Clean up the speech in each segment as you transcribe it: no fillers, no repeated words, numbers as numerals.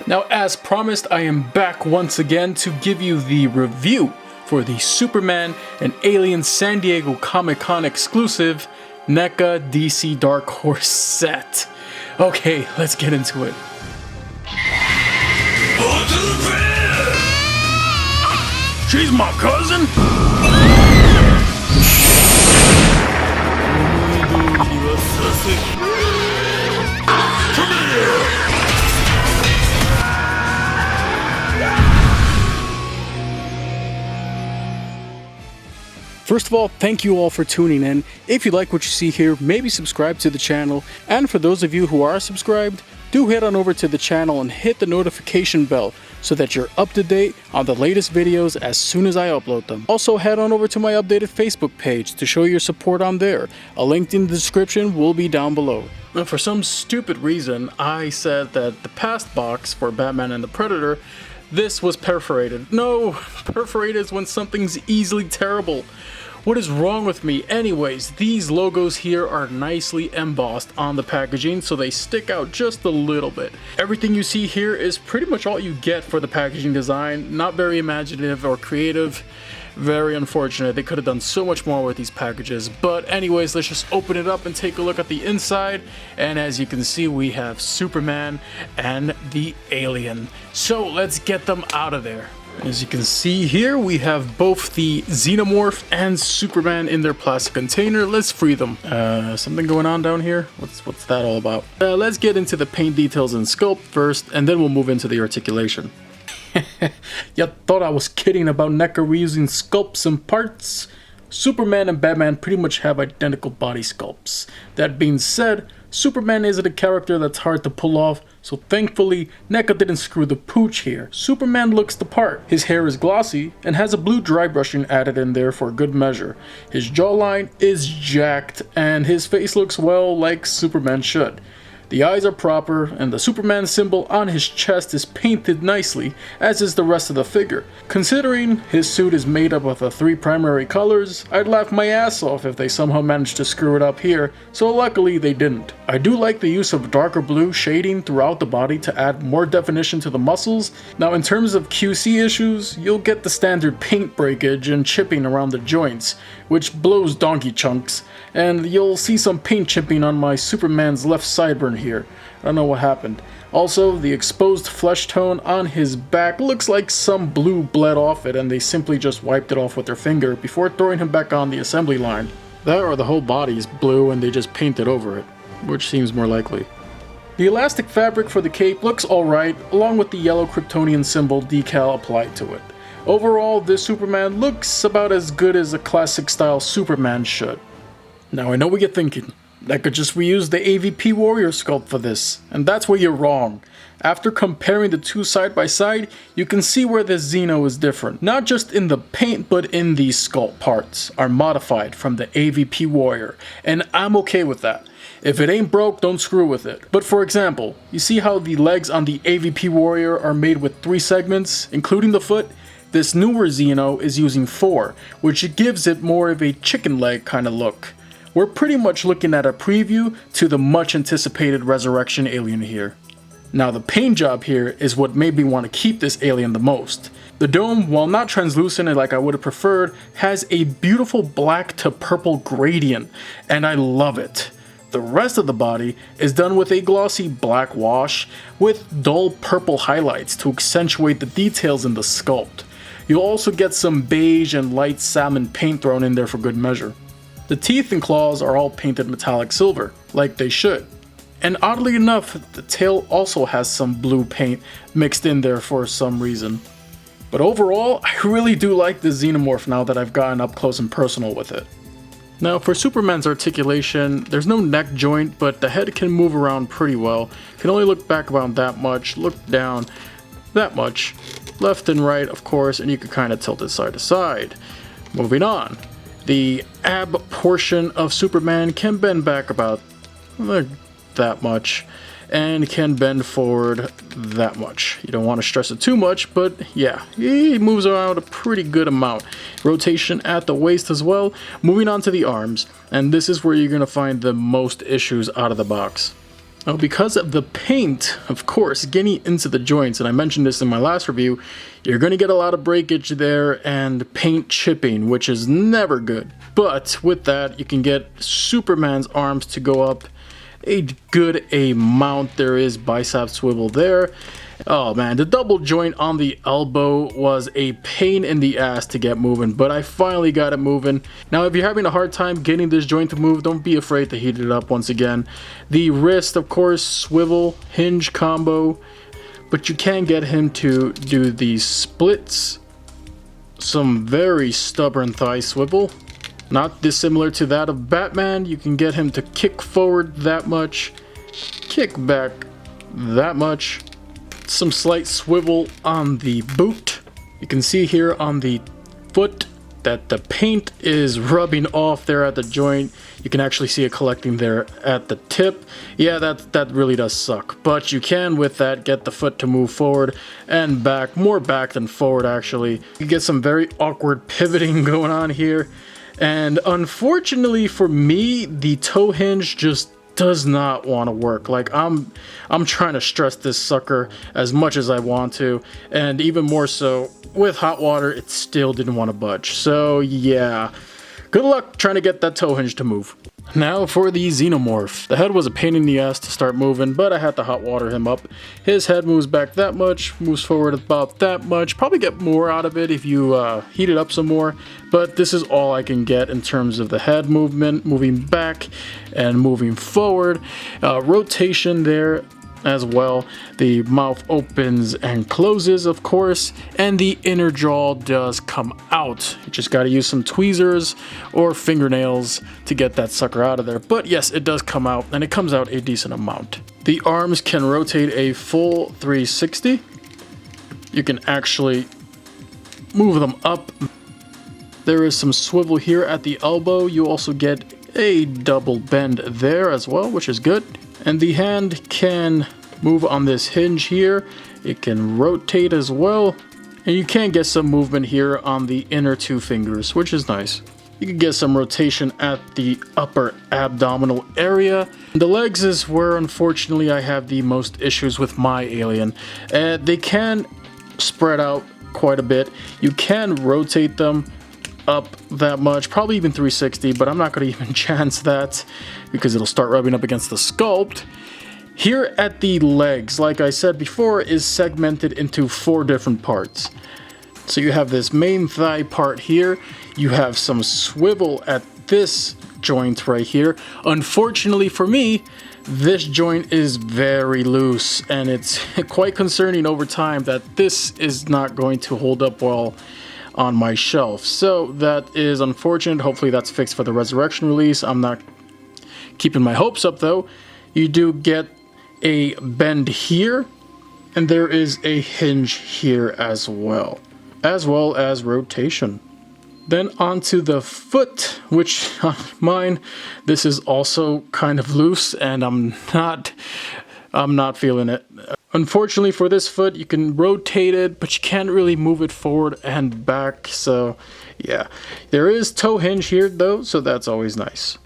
Now, as promised, I am back once again to give you the review for the Superman and Alien San Diego Comic-Con exclusive NECA DC Darkhorse set. Okay, let's get into it. She's my cousin? Come here! First of all, thank you all for tuning in. If you like what you see here, maybe subscribe to the channel. And for those of you who are subscribed, do head on over to the channel and hit the notification bell so that you're up to date on the latest videos as soon as I upload them. Also, head on over to my updated Facebook page to show your support on there. A link in the description will be down below. Now, for some stupid reason, I said that the past box for Batman and the Predator, this was perforated. No, perforated is when something's easily terrible. What is wrong with me? Anyways, these logos here are nicely embossed on the packaging, so they stick out just a little bit. Everything you see here is pretty much all you get for the packaging design. Not very imaginative or creative. Very unfortunate. They could have done so much more with these packages. But anyways, let's just open it up and take a look at the inside. And as you can see, we have Superman and the Alien. So let's get them out of there. As you can see here, we have both the Xenomorph and Superman in their plastic container. Let's free them. Something going on down here? What's that all about? Let's get into the paint details and sculpt first, and then we'll move into the articulation. You thought I was kidding about NECA reusing sculpts and parts? Superman and Batman pretty much have identical body sculpts. That being said, Superman isn't a character that's hard to pull off, so thankfully, NECA didn't screw the pooch here. Superman looks the part. His hair is glossy and has a blue dry brushing added in there for good measure. His jawline is jacked and his face looks, well, like Superman should. The eyes are proper, and the Superman symbol on his chest is painted nicely, as is the rest of the figure. Considering his suit is made up of the 3 primary colors, I'd laugh my ass off if they somehow managed to screw it up here, so luckily they didn't. I do like the use of darker blue shading throughout the body to add more definition to the muscles. Now, in terms of QC issues, you'll get the standard paint breakage and chipping around the joints, which blows donkey chunks, and you'll see some paint chipping on my Superman's left sideburn here. I don't know what happened. Also, the exposed flesh tone on his back looks like some blue bled off it and they simply just wiped it off with their finger before throwing him back on the assembly line. That or the whole body is blue and they just painted over it, which seems more likely. The elastic fabric for the cape looks alright, along with the yellow Kryptonian symbol decal applied to it. Overall, this Superman looks about as good as a classic style Superman should. Now I know what you're thinking. I could just reuse the AVP Warrior sculpt for this, and that's where you're wrong. After comparing the two side by side, you can see where the Xeno is different. Not just in the paint, but in these sculpt parts are modified from the AVP Warrior, and I'm okay with that. If it ain't broke, don't screw with it. But for example, you see how the legs on the AVP Warrior are made with 3 segments, including the foot? This newer Xeno is using 4, which gives it more of a chicken leg kind of look. We're pretty much looking at a preview to the much anticipated Resurrection Alien here. Now the paint job here is what made me want to keep this alien the most. The dome, while not translucent like I would have preferred, has a beautiful black to purple gradient, and I love it. The rest of the body is done with a glossy black wash with dull purple highlights to accentuate the details in the sculpt. You'll also get some beige and light salmon paint thrown in there for good measure. The teeth and claws are all painted metallic silver, like they should. And oddly enough, the tail also has some blue paint mixed in there for some reason. But overall, I really do like the Xenomorph now that I've gotten up close and personal with it. Now for Superman's articulation, there's no neck joint, but the head can move around pretty well. You can only look back around that much, look down that much, left and right of course, and you can kind of tilt it side to side. Moving on. The ab portion of Superman can bend back about that much, and can bend forward that much. You don't want to stress it too much, but yeah, he moves around a pretty good amount. Rotation at the waist as well. Moving on to the arms, and this is where you're going to find the most issues out of the box. Now, because of the paint, of course, getting into the joints, and I mentioned this in my last review, you're going to get a lot of breakage there and paint chipping, which is never good. But with that, you can get Superman's arms to go up a good amount. There is bicep swivel there. Oh man, the double joint on the elbow was a pain in the ass to get moving, but I finally got it moving. Now, if you're having a hard time getting this joint to move, don't be afraid to heat it up once again. The wrist, of course, swivel, hinge combo, but you can get him to do these splits. Some very stubborn thigh swivel. Not dissimilar to that of Batman. You can get him to kick forward that much, kick back that much. Some slight swivel on the boot. You can see here on the foot that the paint is rubbing off there at the joint. You can actually see it collecting there at the tip. Yeah, that really does suck. But you can, with that, get the foot to move forward and back. More back than forward, actually. You get some very awkward pivoting going on here. And unfortunately for me, the toe hinge just does not want to work. Like, I'm trying to stress this sucker as much as I want to, and even more so with hot water, it still didn't want to budge. So yeah, good luck trying to get that toe hinge to move. Now for the Xenomorph. The head was a pain in the ass to start moving, but I had to hot water him up. His head moves back that much, moves forward about that much. Probably get more out of it if you heat it up some more, but this is all I can get in terms of the head movement, moving back and moving forward. Rotation there as well. The mouth opens and closes, of course, and the inner jaw does come out. You just got to use some tweezers or fingernails to get that sucker out of there. But yes, it does come out, and it comes out a decent amount. The arms can rotate a full 360. You can actually move them up. There is some swivel here at the elbow. You also get a double bend there as well, which is good. And the hand can move on this hinge here. It can rotate as well. And you can get some movement here on the inner two fingers, which is nice. You can get some rotation at the upper abdominal area. The legs is where, unfortunately, I have the most issues with my alien. They can spread out quite a bit. You can rotate them up that much, probably even 360, but I'm not going to even chance that because it'll start rubbing up against the sculpt. Here at the legs, like I said before, is segmented into 4 different parts. So you have this main thigh part here, you have some swivel at this joint right here. Unfortunately for me, this joint is very loose, and it's quite concerning over time that this is not going to hold up well on my shelf. So that is unfortunate. Hopefully that's fixed for the Resurrection release. I'm not keeping my hopes up though. You do get a bend here, and there is a hinge here as well as rotation. Then onto the foot, which on mine, this is also kind of loose, and I'm not feeling it. Unfortunately for this foot, you can rotate it, but you can't really move it forward and back. So yeah, there is toe hinge here though, so that's always nice.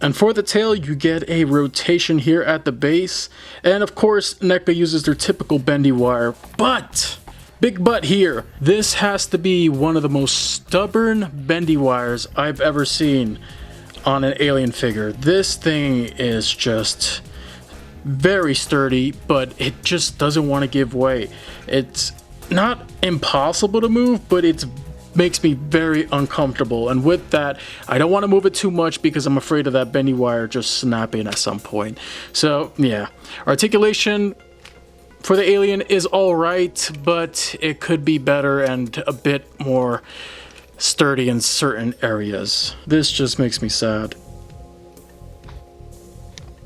And for the tail, you get a rotation here at the base. And of course, NECA uses their typical bendy wire, but big but here, this has to be one of the most stubborn bendy wires I've ever seen on an alien figure. This thing is just very sturdy, but it just doesn't want to give way. It's not impossible to move, but it makes me very uncomfortable. And with that, I don't want to move it too much because I'm afraid of that bendy wire just snapping at some point. So yeah, articulation for the alien is all right, but it could be better and a bit more sturdy in certain areas. This just makes me sad.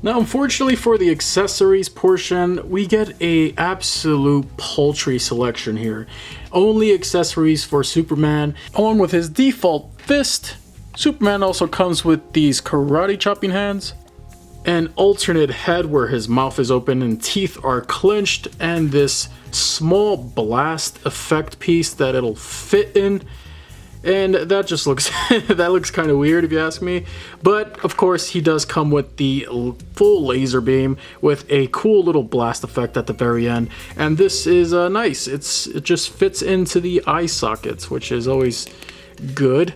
Now, unfortunately for the accessories portion, we get a absolute paltry selection here. Only accessories for Superman, along with his default fist. Superman also comes with these karate chopping hands, an alternate head where his mouth is open and teeth are clenched, and this small blast effect piece that it'll fit in. and that just looks that looks kind of weird if you ask me. But of course he does come with the full laser beam with a cool little blast effect at the very end, and this is nice. It just fits into the eye sockets, which is always good.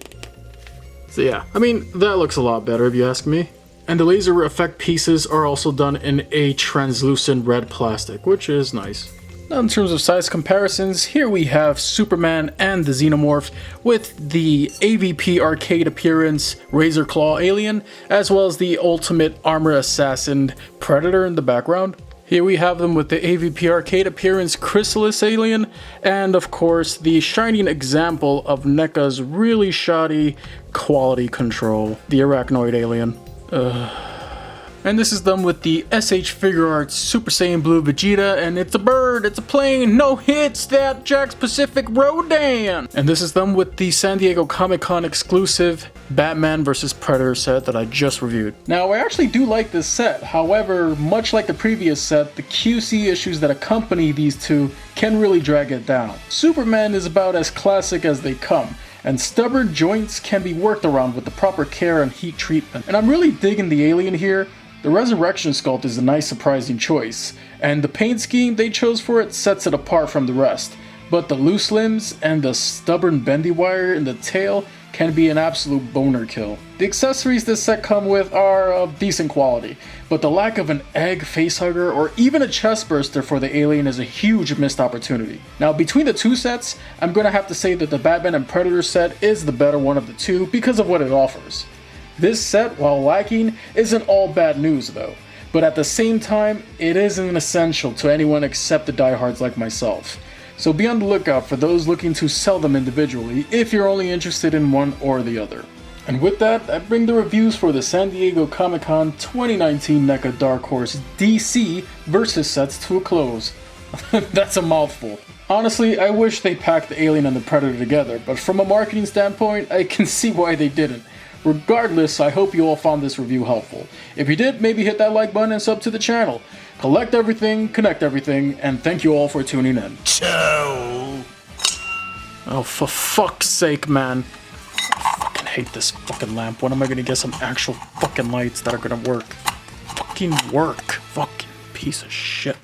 So yeah, I mean, that looks a lot better if you ask me. And the laser effect pieces are also done in a translucent red plastic, which is nice. Now in terms of size comparisons, here we have Superman and the Xenomorph with the AVP arcade appearance Razor Claw Alien, as well as the Ultimate Armor Assassin Predator in the background. Here we have them with the AVP arcade appearance Chrysalis Alien, and of course the shining example of NECA's really shoddy quality control, the Arachnoid Alien. And this is done with the SH Figure Arts Super Saiyan Blue Vegeta, and it's a bird, it's a plane, no hits, that Jack's Pacific Rodan! And this is done with the San Diego Comic-Con exclusive Batman vs. Predator set that I just reviewed. Now, I actually do like this set, however, much like the previous set, the QC issues that accompany these two can really drag it down. Superman is about as classic as they come, and stubborn joints can be worked around with the proper care and heat treatment. And I'm really digging the alien here. The resurrection sculpt is a nice surprising choice, and the paint scheme they chose for it sets it apart from the rest. But the loose limbs and the stubborn bendy wire in the tail can be an absolute boner kill. The accessories this set come with are of decent quality, but the lack of an egg facehugger or even a chest burster for the alien is a huge missed opportunity. Now between the two sets, I'm gonna have to say that the Batman and Predator set is the better one of the two because of what it offers. This set, while lacking, isn't all bad news though, but at the same time, it isn't essential to anyone except the diehards like myself. So be on the lookout for those looking to sell them individually if you're only interested in one or the other. And with that, I bring the reviews for the San Diego Comic-Con 2019 NECA Darkhorse DC versus sets to a close. That's a mouthful. Honestly, I wish they packed the Alien and the Predator together, but from a marketing standpoint, I can see why they didn't. Regardless, I hope you all found this review helpful. If you did, maybe hit that like button and sub to the channel. Collect everything, connect everything, and thank you all for tuning in. Ciao! Oh, for fuck's sake, man. I fucking hate this fucking lamp. When am I gonna get some actual fucking lights that are gonna work? Fucking work. Fucking piece of shit.